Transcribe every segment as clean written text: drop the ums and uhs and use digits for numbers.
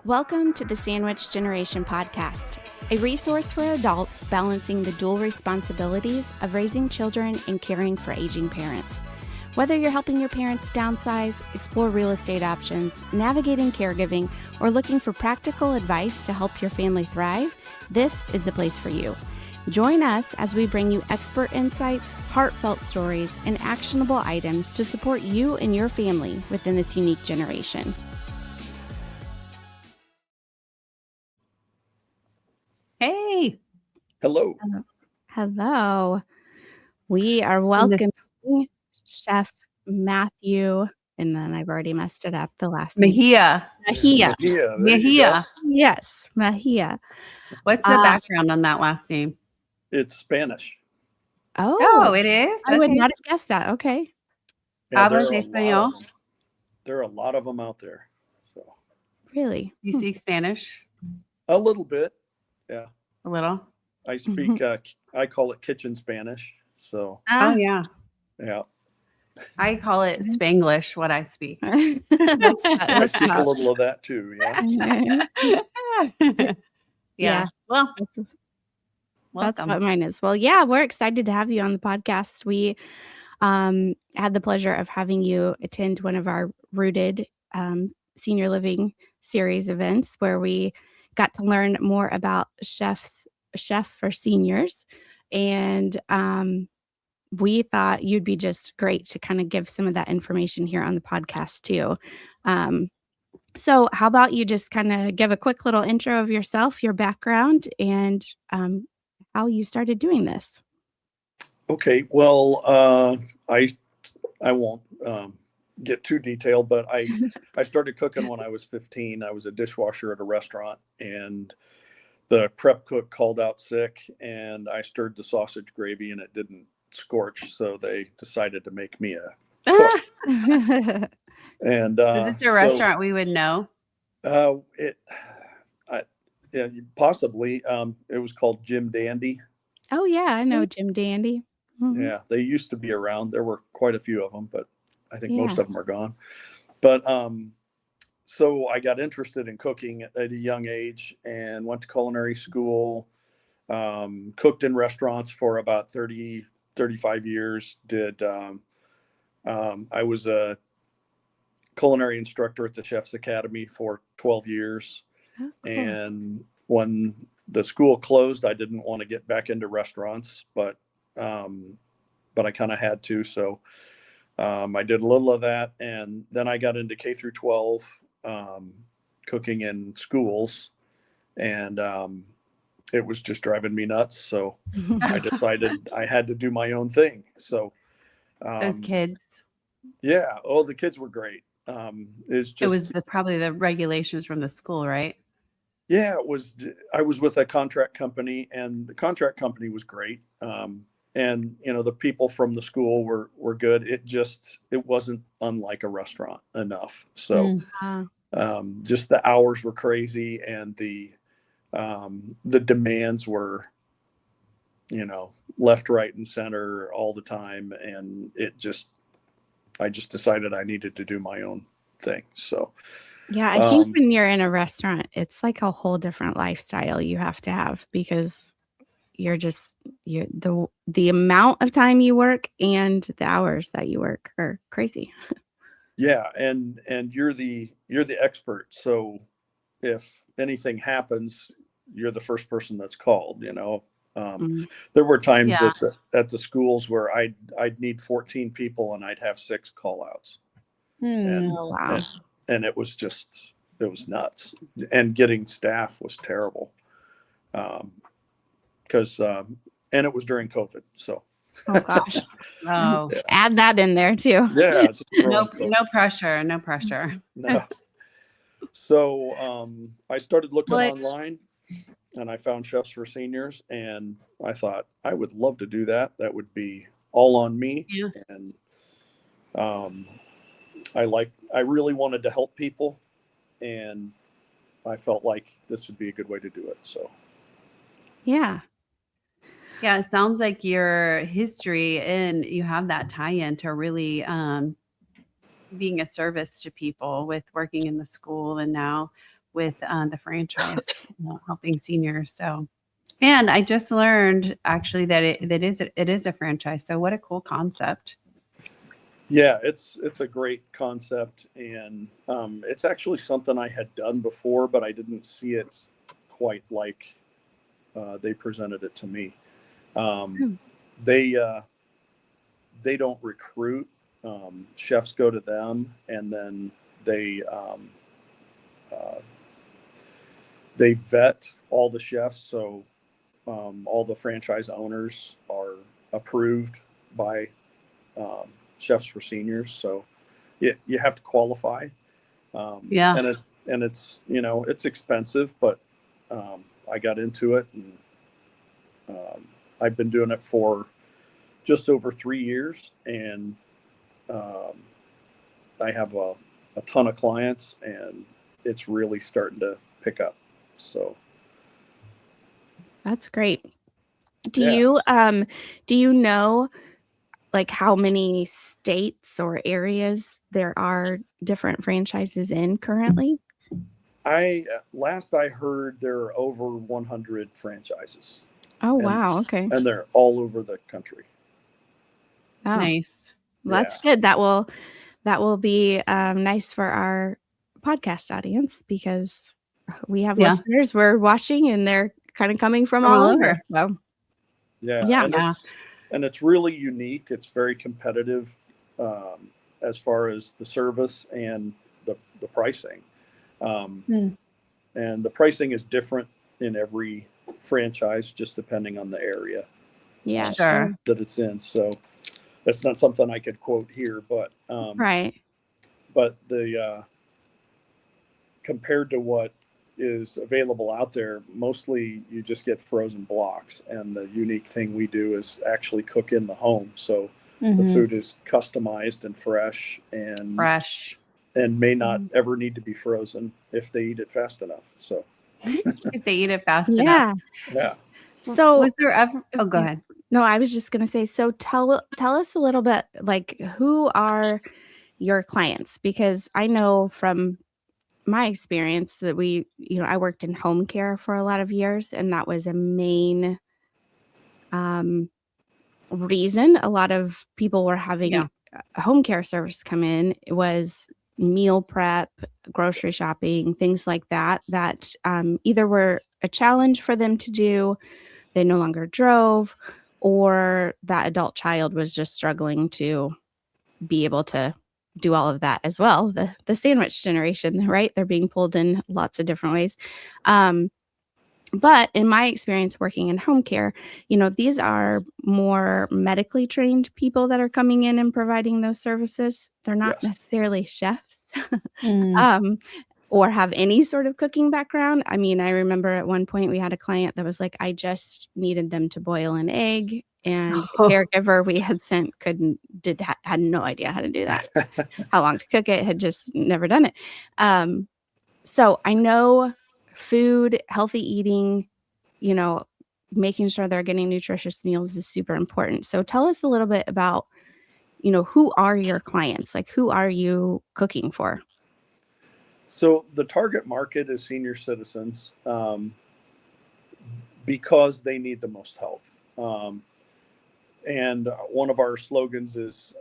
Welcome to the Sandwich Generation Podcast, a resource for adults balancing the dual responsibilities of raising children and caring for aging parents. Whether you're helping your parents downsize, explore real estate options, navigating caregiving, or looking for practical advice to help your family thrive, this is the place for you. Join us as we bring you expert insights, heartfelt stories, and actionable items to support you and your family within this unique generation. Hey. Hello. Hello. We are welcoming Chef Matthew, and then I've already messed it up, the last name. Mejia. Yes, Mejia. What's the background on that last name? It's Spanish. Oh, it is? I would not have guessed that. Okay. Yeah, Hablas español? There are a lot of them out there. So Really? You speak Spanish? a little bit. Yeah. A little? I speak, I call it kitchen Spanish. So, Oh, yeah. yeah. I call it Spanglish, what I speak. I speak a little of that too. Yeah. Yeah. Well, that's what mine is. Well, yeah, we're excited to have you on the podcast. We had the pleasure of having you attend one of our Rooted senior living series events where we got to learn more about Chef for seniors. And we thought you'd be just great to kind of give some of that information here on the podcast too. So how about you just kind of give a quick little intro of yourself, your background, and how you started doing this? Okay. Well, I won't get too detailed, but I started cooking when I was 15. I was a dishwasher at a restaurant, and the prep cook called out sick, and I stirred the sausage gravy and it didn't scorch. So they decided to make me a cook. And is this a restaurant we would know? Yeah, possibly. It was called Jim Dandy. Oh yeah, I know Jim Dandy. Mm-hmm. Yeah, they used to be around. There were quite a few of them, but I think most of them are gone. But so I got interested in cooking at a young age and went to culinary school, cooked in restaurants for about 35 years. I was a culinary instructor at the Chef's Academy for 12 years. Oh, cool. And when the school closed, I didn't want to get back into restaurants, but I kind of had to. So I did a little of that. And then I got into K through 12, cooking in schools, and it was just driving me nuts. So I decided I had to do my own thing. So those kids. Yeah. Oh, the kids were great. It was probably the regulations from the school, right? Yeah, it was. I was with a contract company, and the contract company was great. And the people from the school were good. It wasn't unlike a restaurant enough. So just the hours were crazy, and the demands were, left, right, and center all the time. And I just decided I needed to do my own thing. So yeah, I think when you're in a restaurant, it's like a whole different lifestyle you have to have, because the amount of time you work and the hours that you work are crazy. Yeah, and you're the expert. So if anything happens, you're the first person that's called. There were times at the schools where I'd need 14 people and I'd have 6 call outs. And it was nuts. And getting staff was terrible. Because and it was during COVID. So oh gosh. Oh, yeah. Add that in there too. Yeah. No pressure. No. So I started looking online, and I found Chefs for Seniors, and I thought I would love to do that. That would be all on me. Yeah. And I really wanted to help people, and I felt like this would be a good way to do it. So yeah. Yeah, it sounds like your history and you have that tie-in to really being a service to people with working in the school and now with the franchise, helping seniors. So, and I just learned actually that it is a franchise. So what a cool concept. Yeah, it's a great concept, and it's actually something I had done before, but I didn't see it quite like they presented it to me. They don't recruit. Chefs go to them, and then they vet all the chefs. So all the franchise owners are approved by Chefs for Seniors. So you have to qualify. And it's, it's expensive, but I got into it, and I've been doing it for just over 3 years, and I have a ton of clients, and it's really starting to pick up. So that's great. Do you know like how many states or areas there are different franchises in currently? Last I heard, there are over 100 franchises. Oh, wow. Okay. And they're all over the country. Oh, nice. Well, that's good. That will be nice for our podcast audience, because we have listeners we're watching, and they're kind of coming from all over. So and it's really unique. It's very competitive as far as the service and the pricing. And the pricing is different in every franchise, just depending on the area sure. that it's in. So that's not something I could quote here, but right. But the compared to what is available out there, mostly you just get frozen blocks. And the unique thing we do is actually cook in the home. So the food is customized and fresh and may not ever need to be frozen if they eat it fast enough. So if they eat it fast enough. Yeah. So was there ever, go ahead. No, I was just going to say, so tell us a little bit, like, who are your clients? Because I know from my experience that I worked in home care for a lot of years, and that was a main reason a lot of people were having a home care service come in. It was meal prep, grocery shopping, things like that either were a challenge for them to do, they no longer drove, or that adult child was just struggling to be able to do all of that as well. The sandwich generation, right? They're being pulled in lots of different ways. But in my experience working in home care, these are more medically trained people that are coming in and providing those services. They're not necessarily chefs or have any sort of cooking background. I mean, I remember at one point we had a client that was like, I just needed them to boil an egg, and the caregiver we had sent had no idea how to do that, how long to cook it, had just never done it. So I know food, healthy eating, making sure they're getting nutritious meals is super important. So tell us a little bit about, who are your clients? Like, who are you cooking for? So the target market is senior citizens because they need the most help. And one of our slogans is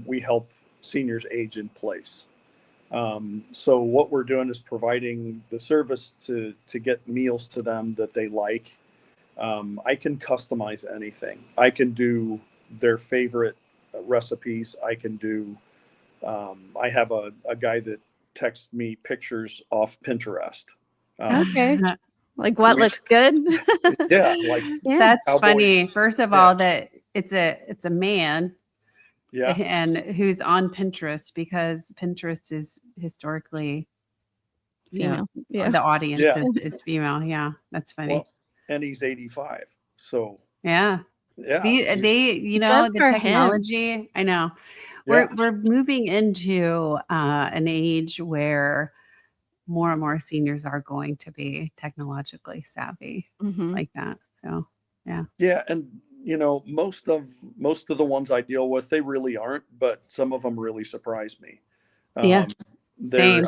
we help seniors age in place. So what we're doing is providing the service to get meals to them that they like. I can customize anything. I can do their favorite recipes. I can do, I have a guy that texts me pictures off Pinterest. Okay. Like what looks good? That's funny. First of all, that it's a man. Yeah. And who's on Pinterest, because Pinterest is historically female. The audience is female. Yeah. That's funny. Well, and he's 85. So they the technology, him. I know. We're moving into an age where more and more seniors are going to be technologically savvy like that. So yeah. And most of the ones I deal with, they really aren't, but some of them really surprise me. Same.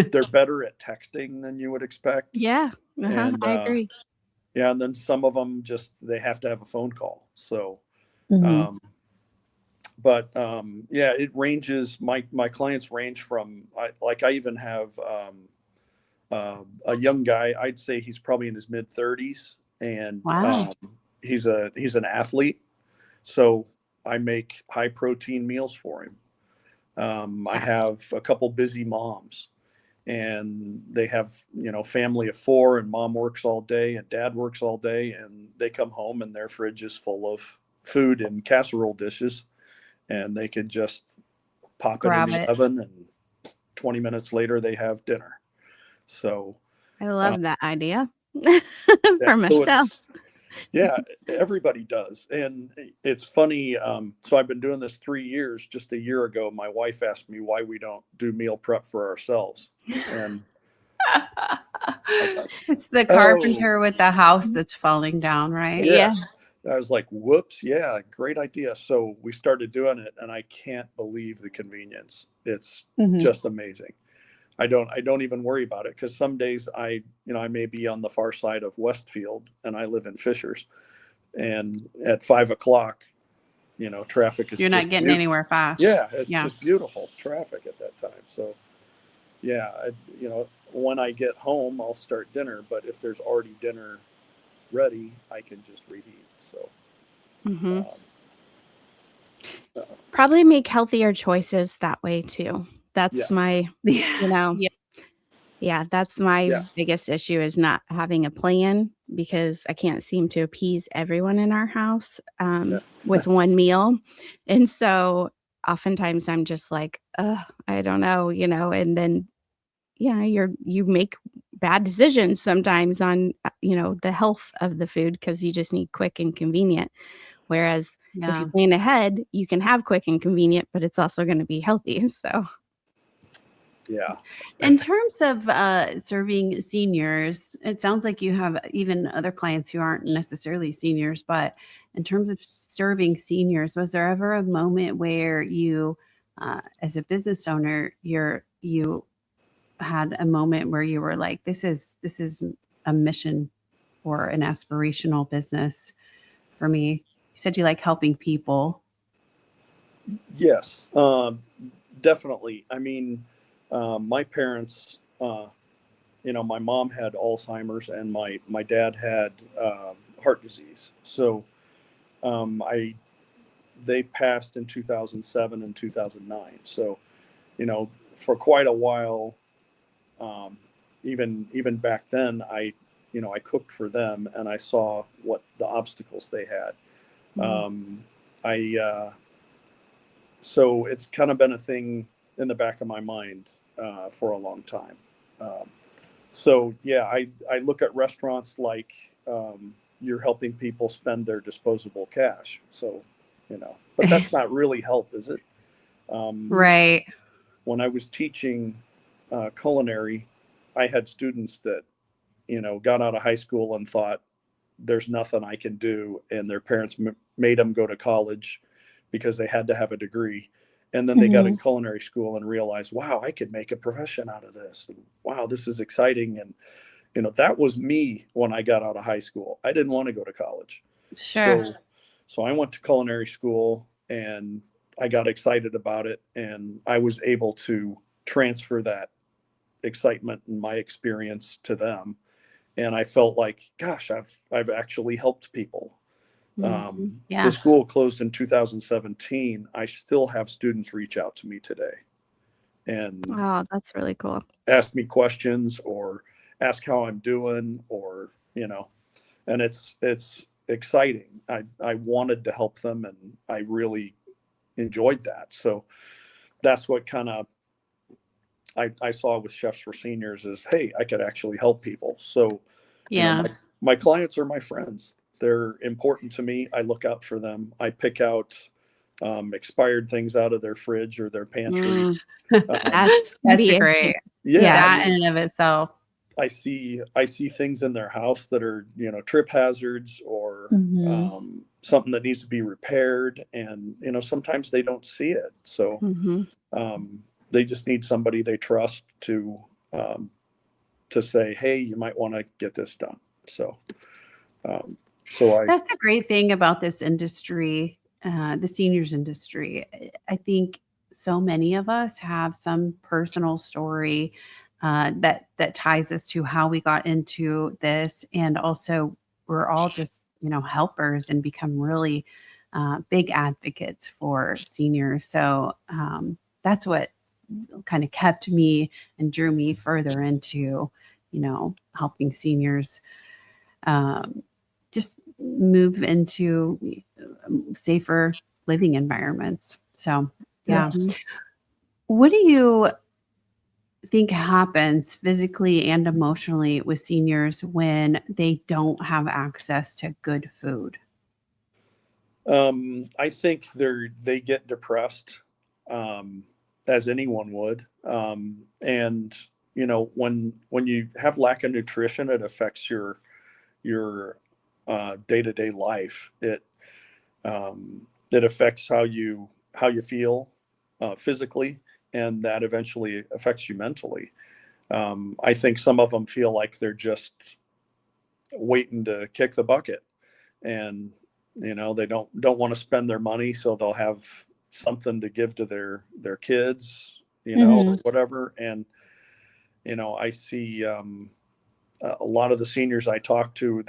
they're better at texting than you would expect. Yeah. And, I agree. Yeah. And then some of them they have to have a phone call. So, yeah, it ranges. My clients range from, I even have, a young guy. I'd say he's probably in his mid 30s, and he's an athlete. So I make high protein meals for him. I have a couple busy moms, and they have, family of 4, and mom works all day and dad works all day, and they come home and their fridge is full of food and casserole dishes, and they can just pop it in the oven, and 20 minutes later they have dinner. So I love that idea for myself. Yeah, everybody does. And it's funny. So I've been doing this 3 years. Just a year ago, my wife asked me why we don't do meal prep for ourselves. And it's the carpenter with the house that's falling down, right? Yeah. I was like, whoops. Yeah, great idea. So we started doing it, and I can't believe the convenience. It's just amazing. I don't even worry about it, because some days I may be on the far side of Westfield, and I live in Fishers, and at 5 o'clock, traffic is. You're not getting anywhere fast. Yeah, it's just beautiful traffic at that time. So, yeah, when I get home, I'll start dinner. But if there's already dinner ready, I can just reheat. So. Probably make healthier choices that way too. That's my, that's my biggest issue, is not having a plan, because I can't seem to appease everyone in our house with one meal. And so oftentimes I'm just like, I don't know, and then, you make bad decisions sometimes on, the health of the food, because you just need quick and convenient. Whereas if you plan ahead, you can have quick and convenient, but it's also going to be healthy. So. Yeah. In terms of serving seniors, it sounds like you have even other clients who aren't necessarily seniors, but in terms of serving seniors, was there ever a moment where you, as a business owner, you had a moment where you were like, this is a mission or an aspirational business for me? You said you like helping people. Yes, definitely. I mean, my parents, my mom had Alzheimer's, and my dad had heart disease. So they passed in 2007 and 2009. So, for quite a while, even back then, I cooked for them, and I saw what the obstacles they had. So it's kind of been a thing in the back of my mind for a long time. So yeah, I look at restaurants like you're helping people spend their disposable cash. So, but that's not really help, is it? Right. When I was teaching culinary, I had students that, got out of high school and thought there's nothing I can do. And their parents made them go to college because they had to have a degree. And then they got in culinary school and realized, wow, I could make a profession out of this. And wow, this is exciting. And, that was me when I got out of high school. I didn't want to go to college. Sure. So I went to culinary school, and I got excited about it. And I was able to transfer that excitement and my experience to them. And I felt like, gosh, I've actually helped people. The school closed in 2017. I still have students reach out to me today, and that's really cool. Ask me questions or ask how I'm doing, or and it's exciting. I wanted to help them, and I really enjoyed that. So that's what kind of I saw with Chefs for Seniors is, hey, I could actually help people. So my clients are my friends. They're important to me. I look out for them. I pick out expired things out of their fridge or their pantry. That's great. Yeah, that in and of itself. I see things in their house that are, trip hazards or something that needs to be repaired. And, sometimes they don't see it. So they just need somebody they trust to to say, hey, you might want to get this done. So that's a great thing about this industry, the seniors industry. I think so many of us have some personal story that ties us to how we got into this, and also we're all just helpers and become really big advocates for seniors. So that's what kind of kept me and drew me further into helping seniors just move into safer living environments. So, yeah. What do you think happens physically and emotionally with seniors when they don't have access to good food? I think they get depressed, as anyone would. And when you have lack of nutrition, it affects your day-to-day life. It affects how you feel physically, and that eventually affects you mentally. I think some of them feel like they're just waiting to kick the bucket, and they don't want to spend their money, so they'll have something to give to their kids, or whatever. And I see a lot of the seniors I talk to,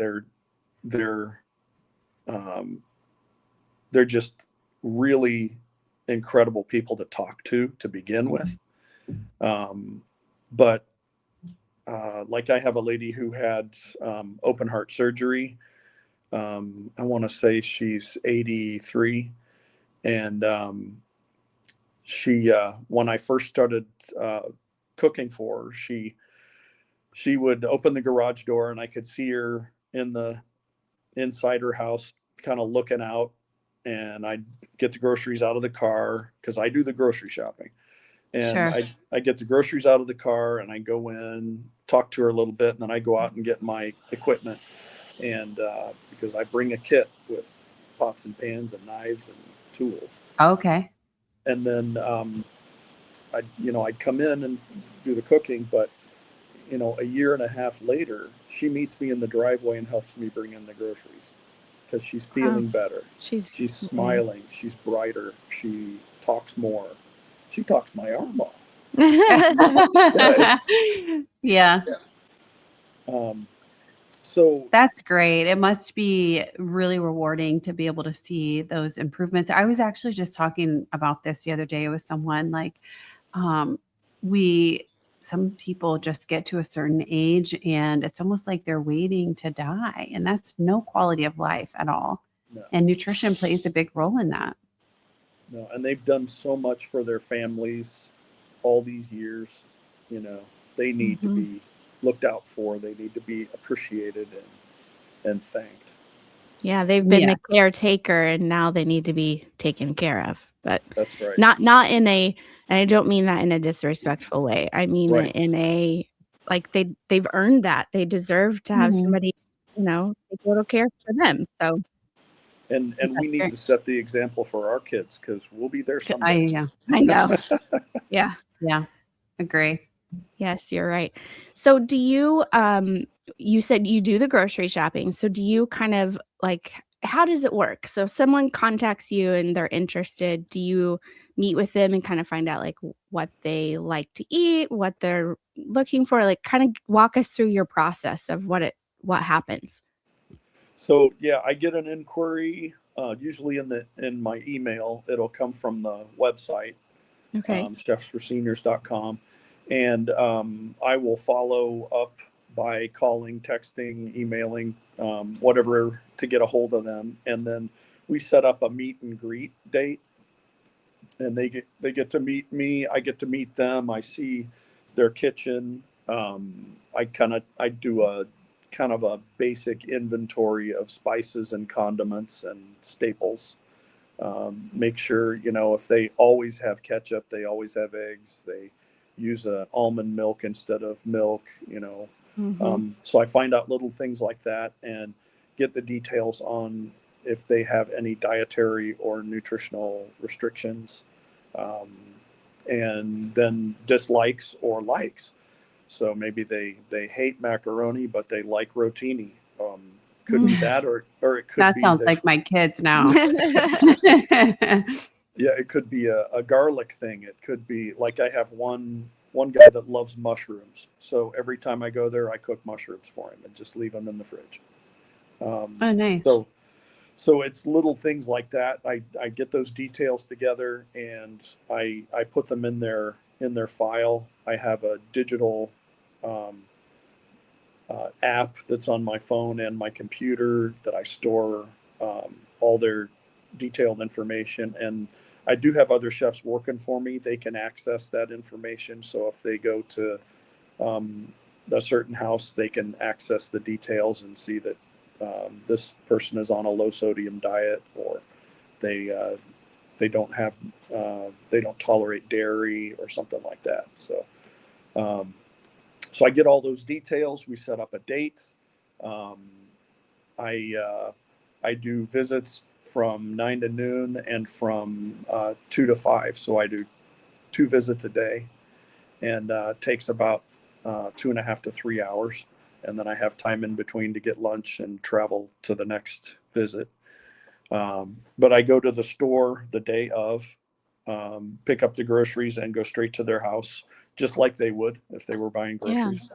they're just really incredible people to talk to begin with. But like I have a lady who had open heart surgery. I want to say she's 83. And she, when I first started cooking for her, she would open the garage door and I could see her inside her house, kind of looking out, and I'd get the groceries out of the car because I do the grocery shopping. And sure. I get the groceries out of the car and I go in, talk to her a little bit, and then I go out and get my equipment. And because I bring a kit with pots and pans and knives and tools. Okay. And then I'd come in and do the cooking, but a year and a half later, she meets me in the driveway and helps me bring in the groceries because she's feeling better. She's smiling. She's brighter. She talks more. She talks my arm off. Yeah. So that's great. It must be really rewarding to be able to see those improvements. I was actually just talking about this the other day with someone, like some people just get to a certain age and it's almost like they're waiting to die, and that's no quality of life at all. No. And nutrition plays a big role in that. No, and they've done so much for their families all these years. They need to be looked out for. They need to be appreciated and thanked. Yeah, they've been the caretaker, and now they need to be taken care of. But that's right. Not in a, and I don't mean that in a disrespectful way. I mean it in a, like they've earned that. They deserve to have somebody, take little care for them. So. And we need to set the example for our kids because we'll be there someday. I know. Yeah. Yeah. Agree. Yes, you're right. So do you, you said you do the grocery shopping. So do you kind of how does it work? So if someone contacts you and they're interested, do you meet with them and kind of find out what they like to eat, what they're looking for? Kind of walk us through your process of what happens. So yeah, I get an inquiry, usually in my email. It'll come from the website, chefsforseniors.com. And I will follow up by calling, texting, emailing, whatever to get a hold of them. And then we set up a meet and greet date. And they get to meet me. I get to meet them. I see their kitchen. I do a kind of a basic inventory of spices and condiments and staples. Make sure, if they always have ketchup, they always have eggs, they use almond milk instead of milk, so I find out little things like that and get the details on if they have any dietary or nutritional restrictions, and then dislikes or likes. So maybe they hate macaroni, but they like rotini. Could be that, or it could that be sounds like my kids now. Yeah, it could be a garlic thing. It could be like I have one guy that loves mushrooms. So every time I go there, I cook mushrooms for him and just leave them in the fridge. Oh, nice. So it's little things like that. I get those details together and I put them in their file. I have a digital app that's on my phone and my computer that I store all their detailed information. And I do have other chefs working for me. They can access that information. So if they go to a certain house, they can access the details and see that this person is on a low sodium diet, or they don't have they don't tolerate dairy or something like that. So so I get all those details. We set up a date. I do visits from 9 to noon and from 2 to 5. So I do 2 visits a day, and takes about 2.5 to 3 hours. And then I have time in between to get lunch and travel to the next visit. But I go to the store the day of, pick up the groceries and go straight to their house, just like they would if they were buying groceries.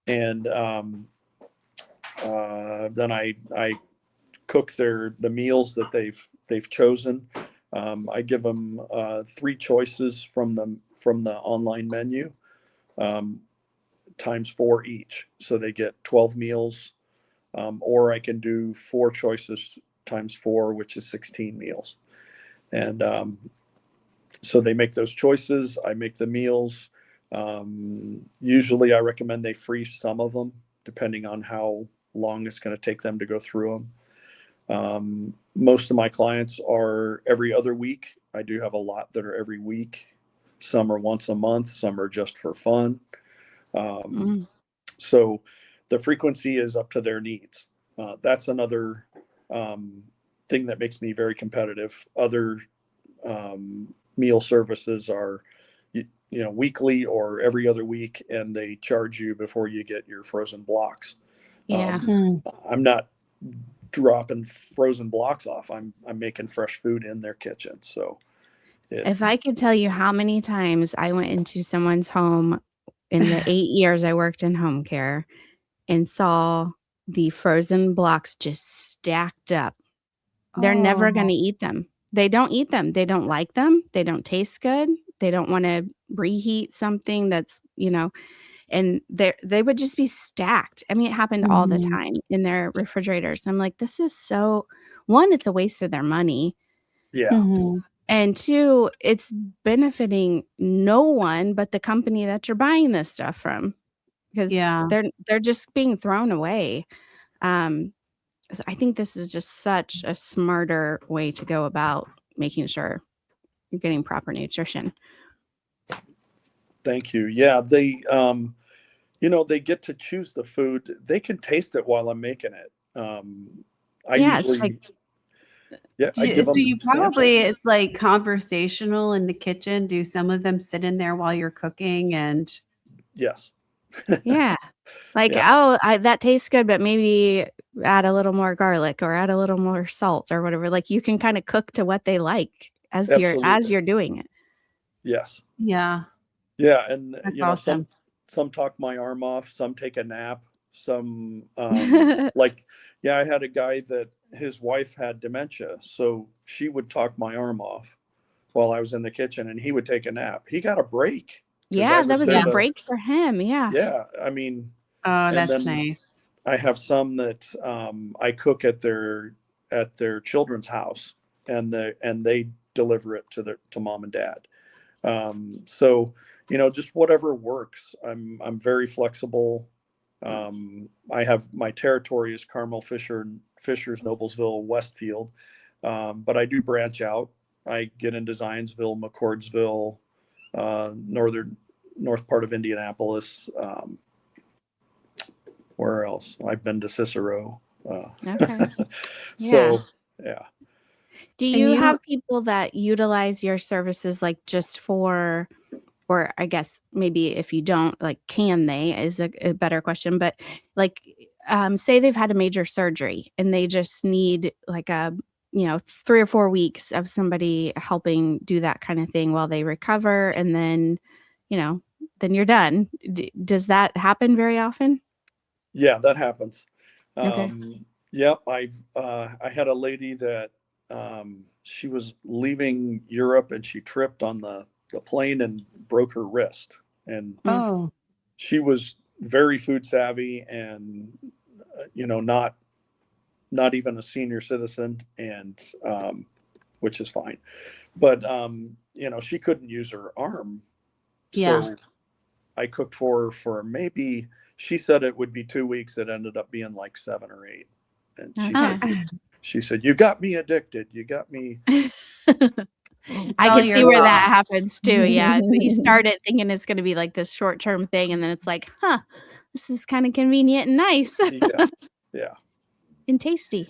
Yeah. And then I cook the meals that they've chosen. I give them 3 choices from the online menu, times 4 each. So they get 12 meals, or I can do 4 choices times 4, which is 16 meals. And so they make those choices. I make the meals. Usually I recommend they freeze some of them, depending on how long it's going to take them to go through them. Most of my clients are every other week. I do have a lot that are every week. Some are once a month. Some are just for fun. So the frequency is up to their needs. That's another thing that makes me very competitive. Other meal services are, weekly or every other week, and they charge you before you get your frozen blocks. Yeah. I'm not dropping frozen blocks off. I'm making fresh food in their kitchen. So if I could tell you how many times I went into someone's home in the 8 years I worked in home care and saw the frozen blocks just stacked up, they're never going to eat them. They don't eat them. They don't like them. They don't taste good. They don't want to reheat something that's, and they would just be stacked. I mean, it happened all the time in their refrigerators. I'm like, this is so, 1, it's a waste of their money. Yeah. And 2, it's benefiting no one but the company that you're buying this stuff from, because they're just being thrown away. So I think this is just such a smarter way to go about making sure you're getting proper nutrition. Thank you. Yeah, they they get to choose the food. They can taste it while I'm making it. I usually I give so them you probably samples. It's like conversational in the kitchen. Do some of them sit in there while you're cooking? And yes. Yeah. Like, that tastes good, but maybe add a little more garlic or add a little more salt or whatever. Like, you can kind of cook to what they like as you're doing it. Yes. Yeah. Yeah, and that's awesome. Some talk my arm off, some take a nap, some I had a guy that his wife had dementia, so she would talk my arm off while I was in the kitchen, and he would take a nap. He got a break. Yeah, that was a break for him. Yeah. Yeah, I mean, that's nice. I have some that I cook at their children's house, and they deliver it to mom and dad. So just whatever works. I'm very flexible. I have my territory is Carmel, Fishers, Noblesville, Westfield, but I do branch out. I get into Zionsville, McCordsville, north part of Indianapolis. Where else? I've been to Cicero. Okay. So yeah. Do you have people that utilize your services like just for or I guess maybe if you don't, like, can they is a better question, but like, say they've had a major surgery and they just need like a, 3 or 4 weeks of somebody helping do that kind of thing while they recover, and then, then you're done. Does that happen very often? Yeah, that happens. Okay. Yep. I had a lady that, she was leaving Europe and she tripped on the plane and broke her wrist. And Oh, she was very food savvy and, not even a senior citizen, and, which is fine. But, she couldn't use her arm. yeah. So I cooked for her for maybe, she said it would be 2 weeks. It ended up being like 7 or 8. And she said, you got me addicted. You got me. I can see where that happens too. Yeah. You start it thinking it's going to be like this short-term thing, and then it's like, this is kind of convenient and nice. Yeah. And tasty.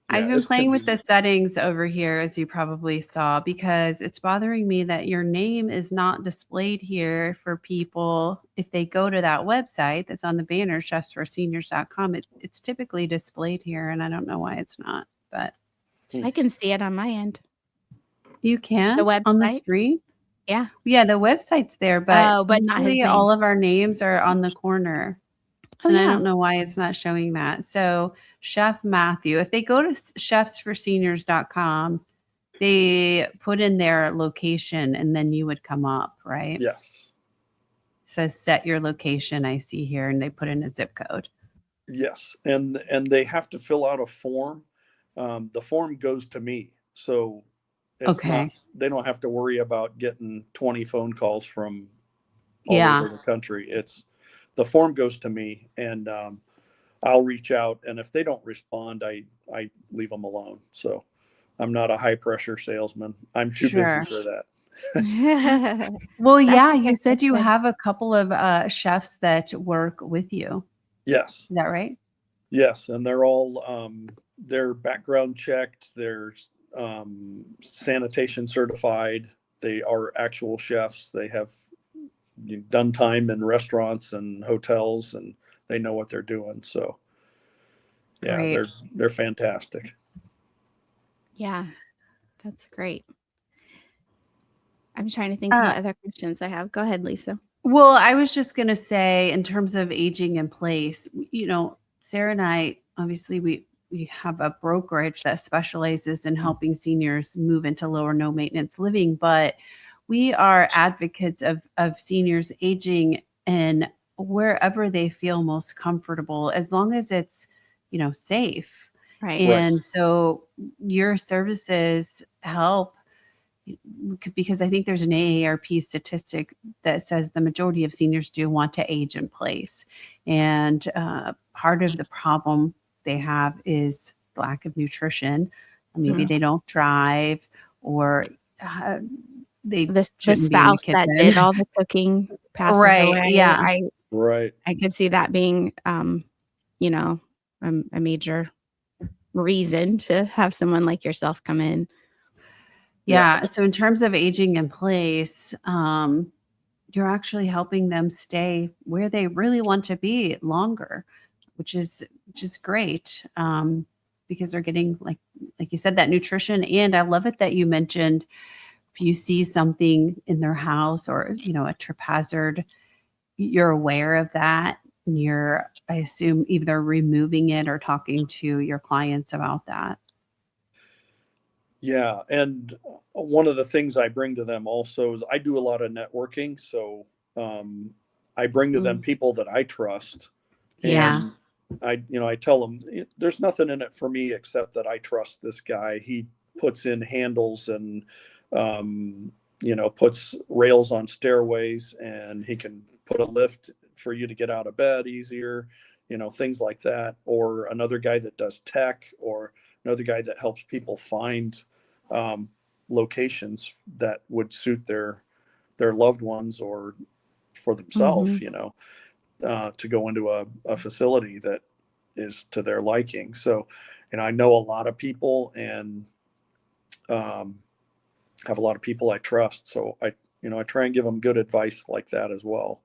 I've been playing with the settings over here, as you probably saw, because it's bothering me that your name is not displayed here for people. If they go to that website that's on the banner, chefsforseniors.com, it's typically displayed here, and I don't know why it's not, but I can see it on my end. You can? The website? On the screen? Yeah. Yeah, the website's there, but not his name. all of our names are on the corner. Oh, and yeah. I don't know why it's not showing that. So Chef Matthew, if they go to chefsforseniors.com, they put in their location and then you would come up, right? Yes. It says set your location, I see here, and they put in a zip code. Yes. And they have to fill out a form. The form goes to me. So it's not, they don't have to worry about getting 20 phone calls from all over the country. The form goes to me, and I'll reach out. And if they don't respond, I leave them alone. So I'm not a high pressure salesman. I'm too busy for that. Well, yeah, you said you have a couple of chefs that work with you. Yes. Is that right? Yes. And they're all, they're background checked. They're sanitation certified. They are actual chefs. They have done time in restaurants and hotels, and they know what they're doing. So yeah, great. they're fantastic. Yeah, that's great. I'm trying to think of what other questions I have. Go ahead, Lisa. Well, I was just going to say, in terms of aging in place, Sara and I, obviously we have a brokerage that specializes in helping seniors move into low or no maintenance living, but we are advocates of seniors aging in wherever they feel most comfortable, as long as it's, safe. Right. And so your services help, because I think there's an AARP statistic that says the majority of seniors do want to age in place. And part of the problem they have is lack of nutrition. Maybe they don't drive, or the spouse that did all the cooking passes away. Yeah. I could see that being, a major reason to have someone like yourself come in. Yeah. So in terms of aging in place, you're actually helping them stay where they really want to be longer, which is great, because they're getting, like you said, that nutrition. And I love it that you mentioned, if you see something in their house or, a trip hazard, you're aware of that. And you're, I assume, either removing it or talking to your clients about that. Yeah. And one of the things I bring to them also is I do a lot of networking. So I bring to them people that I trust. Yeah. And I tell them there's nothing in it for me except that I trust this guy. He puts in handles and, puts rails on stairways, and he can put a lift for you to get out of bed easier, things like that. Or another guy that does tech, or another guy that helps people find locations that would suit their loved ones or for themselves, to go into a facility that is to their liking. So, I know a lot of people, and have a lot of people I trust. So I try and give them good advice like that as well.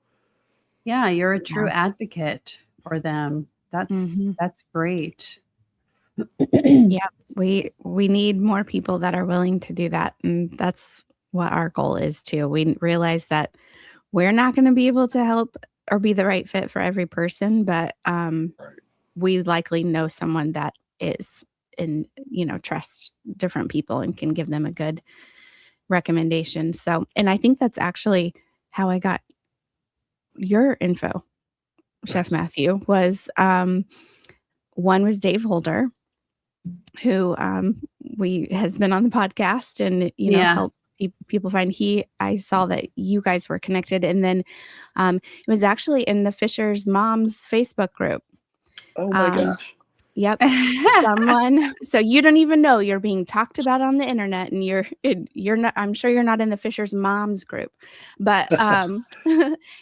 Yeah, you're a true advocate for them. That's great. Yeah, we need more people that are willing to do that, and that's what our goal is too. We realize that we're not going to be able to help or be the right fit for every person, but we likely know someone that is, and trust different people and can give them a good recommendation. So, and I think that's actually how I got your info, Chef Matthew, was one was Dave Holder, who has been on the podcast and helps people find. I saw that you guys were connected, and then it was actually in the Fisher's Moms Facebook group. Oh my gosh. Yep. Someone, so you don't even know you're being talked about on the internet, and you're not, I'm sure you're not in the Fisher's Moms group, but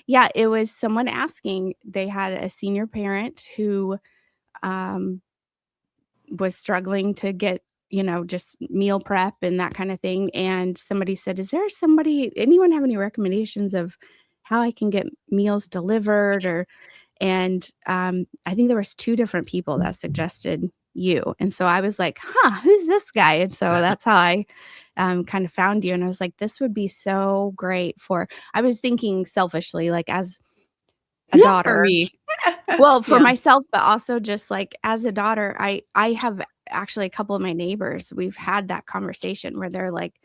yeah, it was someone asking. They had a senior parent who was struggling to get, just meal prep and that kind of thing. And somebody said, anyone have any recommendations of how I can get meals delivered? And I think there was 2 different people that suggested you. And so I was like, who's this guy? And so that's how I kind of found you. And I was like, this would be so great I was thinking selfishly, like as a daughter. For me. Well, for myself, but also just like as a daughter, I have actually a couple of my neighbors, we've had that conversation where they're like,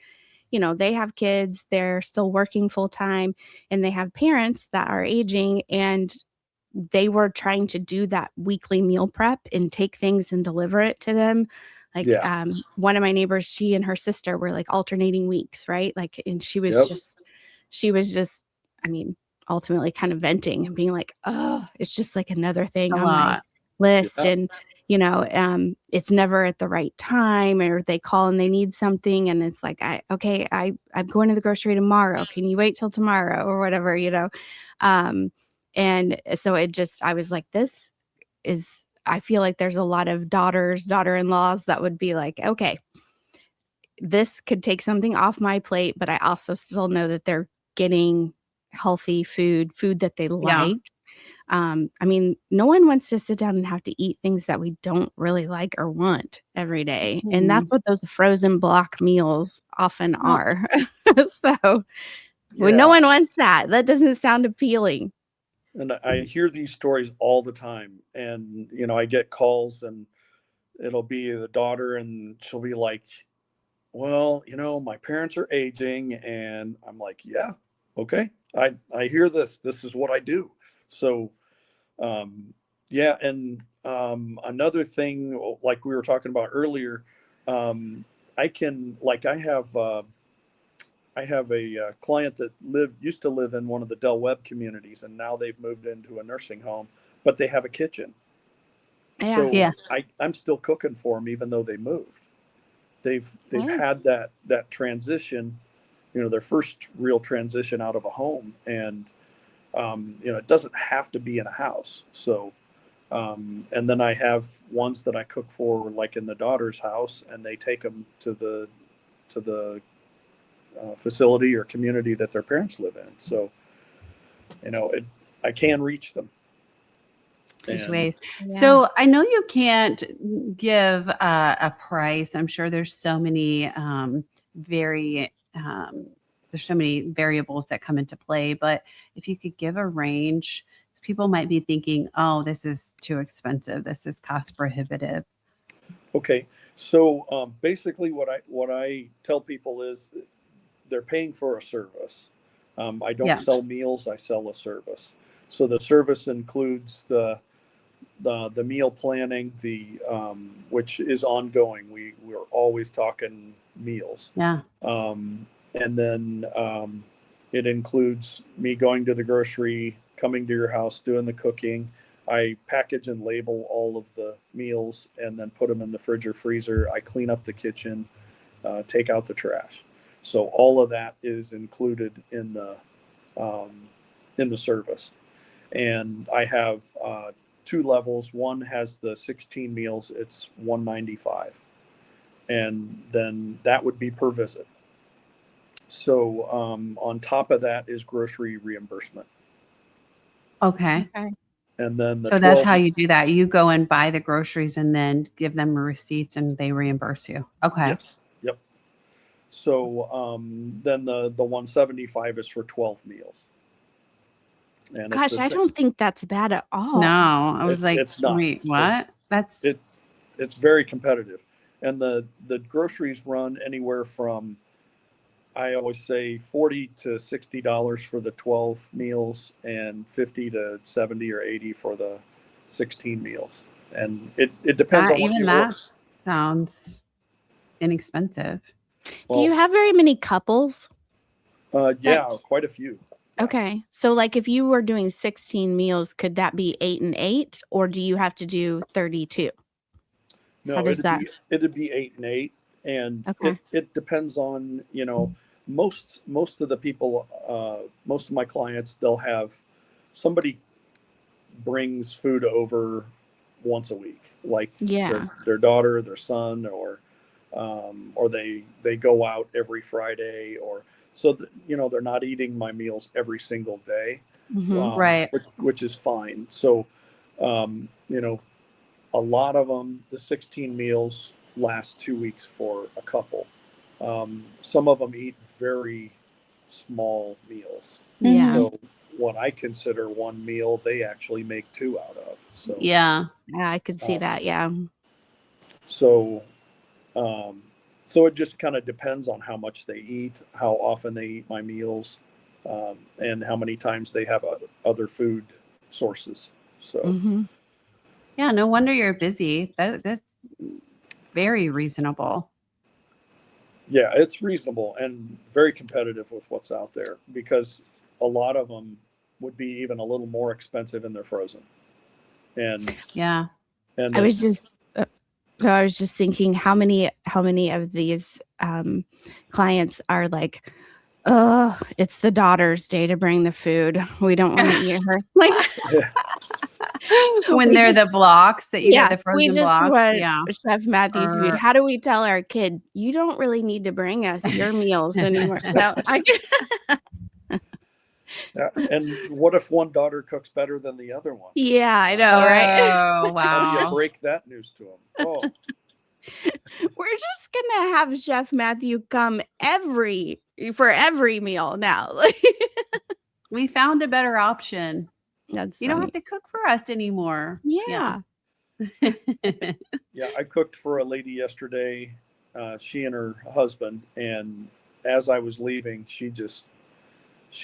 they have kids, they're still working full time, and they have parents that are aging, and they were trying to do that weekly meal prep and take things and deliver it to them. Like one of my neighbors, she and her sister were like alternating weeks, right? Like, and she was just, I mean, ultimately kind of venting and being like, oh, it's just like another thing on my list. And, it's never at the right time, or they call and they need something. And it's like, I'm going to the grocery tomorrow. Can you wait till tomorrow or whatever, and so I was like, I feel like there's a lot of daughter-in-laws that would be like, okay, this could take something off my plate, but I also still know that they're getting healthy food that they like. I mean, no one wants to sit down and have to eat things that we don't really like or want every day. And that's what those frozen block meals often are. So no one wants that. That doesn't sound appealing. And I hear these stories all the time. And, I get calls, and it'll be the daughter, and she'll be like, well, my parents are aging. And I'm like, yeah, okay. I hear this. This is what I do. So, yeah. And another thing, like we were talking about earlier, I have a client that used to live in one of the Del Webb communities, and now they've moved into a nursing home, but they have a kitchen. So I'm still cooking for them, even though they moved. They've had that transition, their first real transition out of a home, and it doesn't have to be in a house. So, and then I have ones that I cook for, like in the daughter's house, and they take them to the facility or community that their parents live in. So, I can reach them. Ways. Yeah. So I know you can't give a price. I'm sure there's so many there's so many variables that come into play, but if you could give a range, people might be thinking, oh, this is too expensive. This is cost prohibitive. Okay. So basically what I tell people is they're paying for a service. I don't sell meals, I sell a service. So the service includes the meal planning, which is ongoing. We're always talking meals. Yeah. And then it includes me going to the grocery, coming to your house, doing the cooking. I package and label all of the meals and then put them in the fridge or freezer. I clean up the kitchen, take out the trash. So all of that is included in the service. And I have 2 levels. One has the 16 meals. It's $195, and then that would be per visit. So on top of that is grocery reimbursement. Okay. And then so that's how you do that. You go and buy the groceries and then give them receipts and they reimburse you. Okay. Yes. Yep. So then the 175 is for 12 meals. And gosh, I don't think that's bad at all. No, I was it's not. Wait, what? It's very competitive. And the groceries run anywhere from, I always say, $40 to $60 for the 12 meals and 50 to 70 or 80 for the 16 meals. And it depends on what you order. Sounds inexpensive. Do you have very many couples? Yeah, quite a few. Okay. So like if you were doing 16 meals, could that be 8 and 8, or do you have to do 32? No, it'd be 8 and 8. And it depends on, most of the people, most of my clients, they'll have somebody brings food over once a week, like their daughter, their son, or they go out every Friday, or so they're not eating my meals every single day, right? Which is fine. So, a lot of them, the 16 meals last 2 weeks for a couple. Some of them eat very small meals. Yeah. So what I consider one meal, they actually make 2 out of. So yeah, I could see that. Yeah. So, so it just kind of depends on how much they eat, how often they eat my meals, and how many times they have other food sources. So, yeah, no wonder you're busy. That's very reasonable. Yeah, it's reasonable and very competitive with what's out there, because a lot of them would be even a little more expensive in their frozen. And yeah, and I was just thinking how many of these clients are like, oh, it's the daughter's day to bring the food. We don't want to eat her. Like when they're the blocks that you get the frozen blocks. Yeah. Chef Matthew's food. How do we tell our kid, you don't really need to bring us your meals anymore? No, yeah. And what if one daughter cooks better than the other one? Yeah, I know, right? Oh, wow. How do you break that news to them? Oh. We're just gonna have Chef Matthew come for every meal now. We found a better option. That's you don't have to cook for us anymore. Yeah. Yeah, I cooked for a lady yesterday, she and her husband, and as I was leaving, she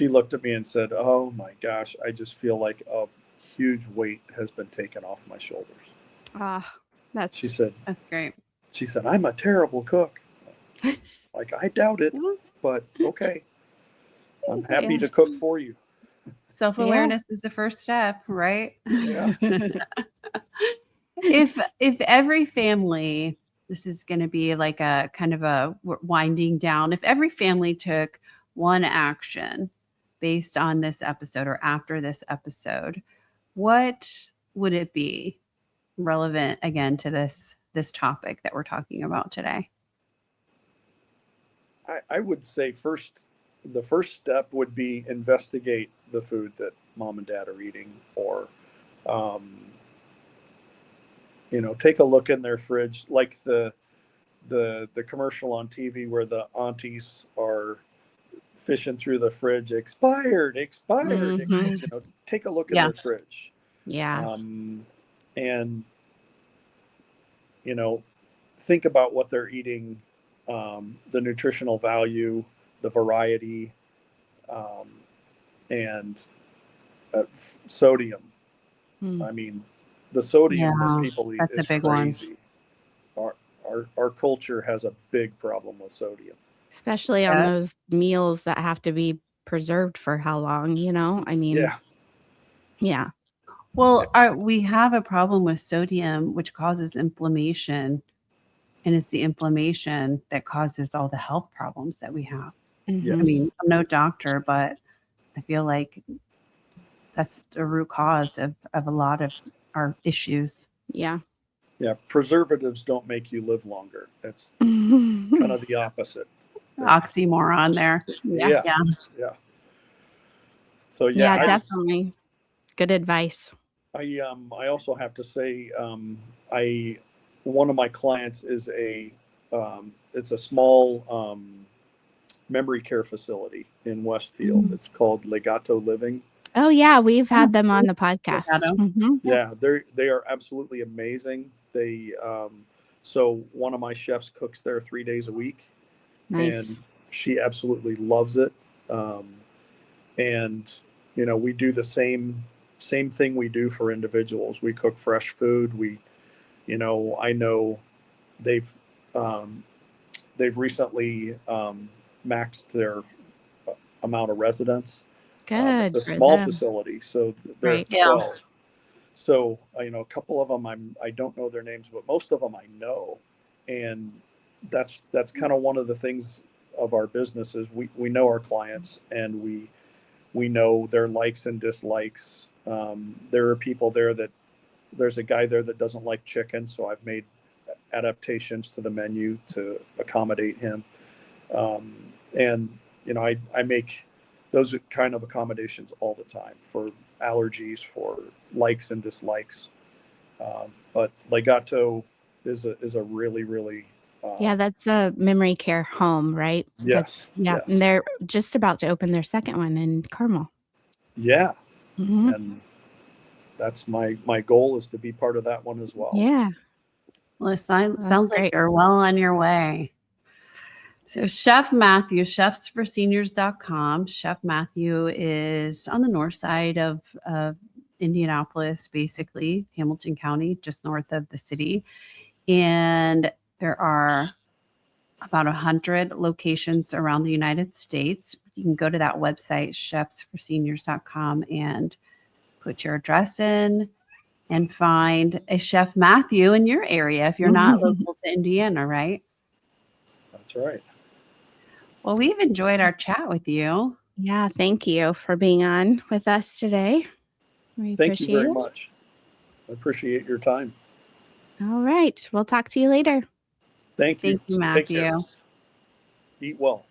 looked at me and said, "Oh my gosh, I just feel like a huge weight has been taken off my shoulders." She said, "That's great." She said, "I'm a terrible cook." Like, I doubt it, but okay. I'm happy to cook for you. Self-awareness is the first step, right? Yeah. If every family, this is going to be like a kind of a winding down, if every family took one action based on this episode or after this episode, what would it be relevant again to this topic that we're talking about today? I would say the first step would be investigate the food that mom and dad are eating, or take a look in their fridge, like the commercial on TV where the aunties are fishing through the fridge, expired. Take a look in their fridge. Yeah. And think about what they're eating, the nutritional value, the variety, and sodium. I mean, the sodium that people eat is crazy. Our culture has a big problem with sodium, especially on those meals that have to be preserved for how long? I mean, yeah. Well, we have a problem with sodium, which causes inflammation, and it's the inflammation that causes all the health problems that we have. Yes. I mean, I'm no doctor, but I feel like that's the root cause of a lot of our issues. Yeah. Yeah. Preservatives don't make you live longer. That's kind of the opposite. oxymoron there. Yeah. So yeah, definitely good advice. I also have to say, one of my clients is it's a small memory care facility in Westfield. It's called Legato Living. Oh yeah, we've had them on the podcast. Yeah, they are absolutely amazing. They so one of my chefs cooks there 3 days a week. Nice. And she absolutely loves it. And we do the same thing we do for individuals. We cook fresh food. I know they've recently maxed their amount of residents. Good. It's a small facility, so they're 12. Yeah. So a couple of them I don't know their names, but most of them I know, and that's kind of one of the things of our business is we know our clients, and we know their likes and dislikes. There are people there's a guy there that doesn't like chicken, so I've made adaptations to the menu to accommodate him. And I make those kind of accommodations all the time for allergies, for likes and dislikes. But Legato is a really, really that's a memory care home, right? Yes. Yes. And they're just about to open their second one in Carmel. Yeah. And that's my goal, is to be part of that one as well. Yeah. Well, it sounds like you're well on your way. So Chef Matthew, chefsforseniors.com. Chef Matthew is on the north side of Indianapolis, basically, Hamilton County, just north of the city. And there are about 100 locations around the United States. You can go to that website, chefsforseniors.com, and put your address in and find a Chef Matthew in your area if you're not local to Indiana, right? That's right. Well, we've enjoyed our chat with you. Yeah, thank you for being on with us today. Thank you very much. I appreciate your time. All right. We'll talk to you later. Thank you. Thank you, Matthew. Take care. Eat well.